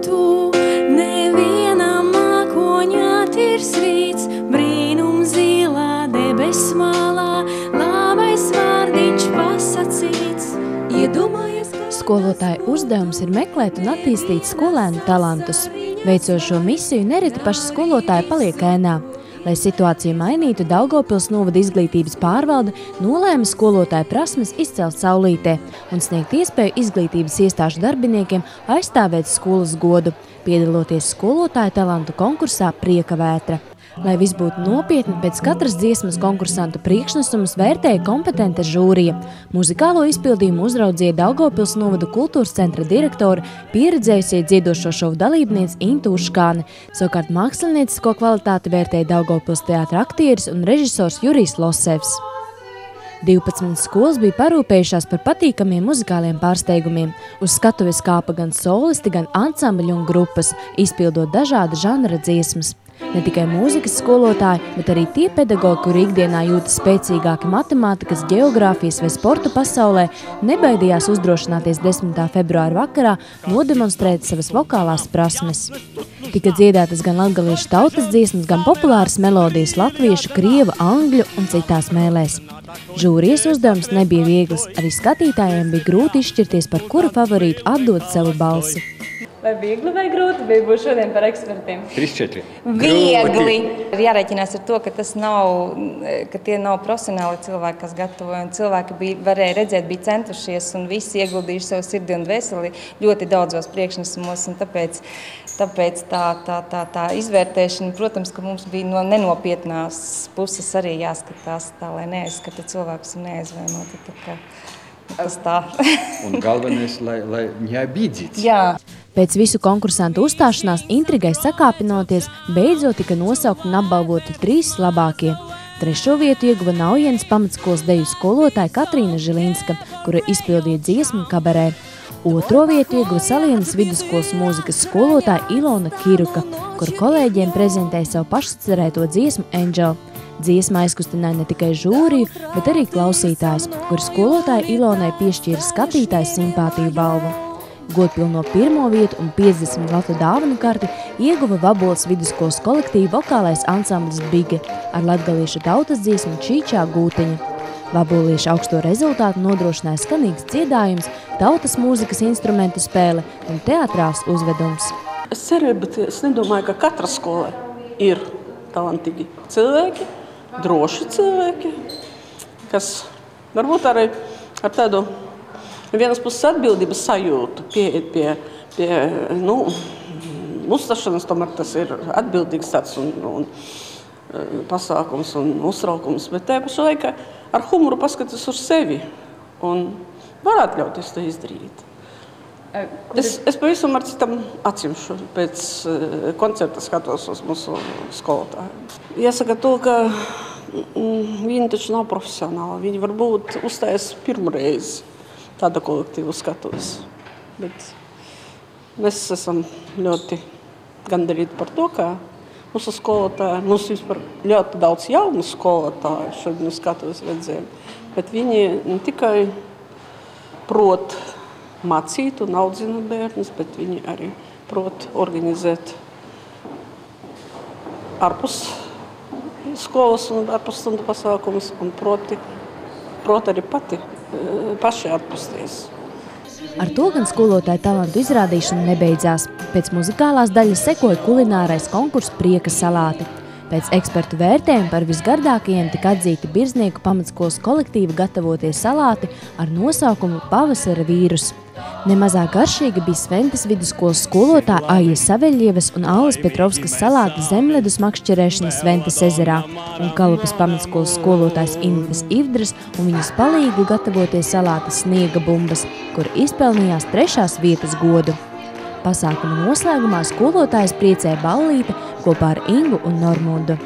būtu neviena mākoņā tirs rīts, brīnum zilā debesmalā, labais vārdiņš pasacīts. Iedomājies, ka... Skolotāja uzdevums ir meklēt un attīstīt skolēnu talantus. Veicot šo misiju, nereti paši skolotāji paliek ēnā. Lai situāciju mainītu, Daugavpils novada izglītības pārvalde nolēma skolotāju prasmes izcelt saulītē un sniegt iespēju izglītības iestāžu darbiniekiem aizstāvēt skolas godu, piedaloties skolotāju talantu konkursā Prieka vētra. Lai viss būtu nopietni, pēc katras dziesmas konkursantu priekšnesumus vērtēja kompetenta žūrija. Muzikālo izpildījumu uzraudzīja Daugavpils novada kultūras centra direktora, pieredzējusie dziedošo šovu dalībniece Inta Uškāne. Savukārt māksliniecisko kvalitāti vērtēja Daugavpils teātra aktieris un režisors Jurijs Losevs. 12 skolas bija parūpējušās par patīkamiem muzikāliem pārsteigumiem. Uz skatuves kāpa gan solisti, gan ansambļi un grupas, izpildot dažāda žanra dziesmas. Ne tikai mūzikas skolotāji, bet arī tie pedagogi, kuri ikdienā jūtas spēcīgāki matemātikas, geogrāfijas vai sporta pasaulē, nebaidījās uzdrošināties 10. februāra vakarā nodemonstrēt savas vokālās prasmes. Tika dziedātas gan latgaliešu tautas dziesmas, gan populāras melodijas latviešu, krievu, angļu un citās mēlēs. Žūrijas uzdevums nebija viegls, arī skatītājiem bija grūti izšķirties, par kuru favorītu atdot savu balsi. Vai viegli vai grūti bija būt šodien par ekspertiem? 3-4. Viegli! Ir jārēķinās ar to, ka tie nav profesionāli cilvēki, kas gatavoja. Cilvēki varēja redzēt, bija centušies un visi ieguldījuši savu sirdi un dvēseli ļoti daudzos priekšnesumos. Un tāpēc tā izvērtēšana, protams, ka mums bija no nenopietnās puses arī jāskatās tā, lai neaizskata cilvēkus un neaizvainoti. Tas tā. Un galvenais, lai neabīdzīts. Jā. Pēc visu konkursantu uzstāšanās intrigai sakāpinoties, beidzot tika nosaukti un apbalvoti 3 labākie. 3. vietu ieguva Naujienas pamatskolas deju skolotāja Katrīna Žilīnska, kura izpildīja dziesmu kabarē. 2. vietu ieguva Salienas vidusskolas mūzikas skolotāja Ilona Kiruka, kura kolēģiem prezentēja savu pašsacerēto dziesmu Angel. Dziesma aizkustināja ne tikai žūriju, bet arī klausītājs, kur skolotāja Ilonai piešķīra skatītājs simpātiju balvu. Godpilno 1. vietu un 50 latu dāvanu karti ieguva Vaboles vidusskolas kolektīva vokālais ansamblis Bige ar latgaliešu tautas dziesmu Čīčā Gūteņa. Vaboliešu augsto rezultātu nodrošināja skanīgs dziedājums, tautas mūzikas instrumentu spēle un teatrāls uzvedums. Es cerēju, bet es nedomāju, ka katra skola ir talantīgi cilvēki, droši cilvēki, kas varbūt arī ar tādu vienas puses atbildības sajūtu pieiet pie uzstāšanas, tomēr tas ir atbildīgs tāds un pasākums un uztraukums, bet tajā pašā laikā ar humuru paskatās uz sevi un var atļauties to izdarīt. Es pavisam ar citam acīm pēc koncerta skatos uz mūsu skolotāju. Jāsaka to, ka viņi taču nav profesionāli, viņi varbūt uzstājas pirmo reizi tāda kolektīva skatos. Bet mēs esam ļoti gandarīti par to, ka mūsu skolotāji, mums vispār ļoti daudz jaunu skolotāju šodien skatos redzējām, bet viņi ne tikai prot mācīt un audzināt bērnus, bet viņi arī prot organizēt ārpus skolas un ārpus stundu pasākumus un prot arī paši atpusties. Ar to gan skolotāju talantu izrādīšana nebeidzās. Pēc muzikālās daļas sekoja kulinārais konkurss Prieka salāti. Pēc ekspertu vērtējuma par visgardākajiem tika atzīti Birznieku pamatskolas kolektīva gatavotie salāti ar nosaukumu Pavasara vīrus. Nemazāk garšīgi bija Sventas vidusskolas skolotāja Aija Saveļievas un Allas Petrovskas salāti zemledus makšķerēšana Sventas ezerā un Kalupes pamatskolas skolotājs Initas Ivdras un viņas palīgu gatavotie salāti Sniega bumbas, kur izpelnījās 3. vietas godu. Pasākuma noslēgumā skolotājs priecēja ballīte kopā ar Ingu un Normundu.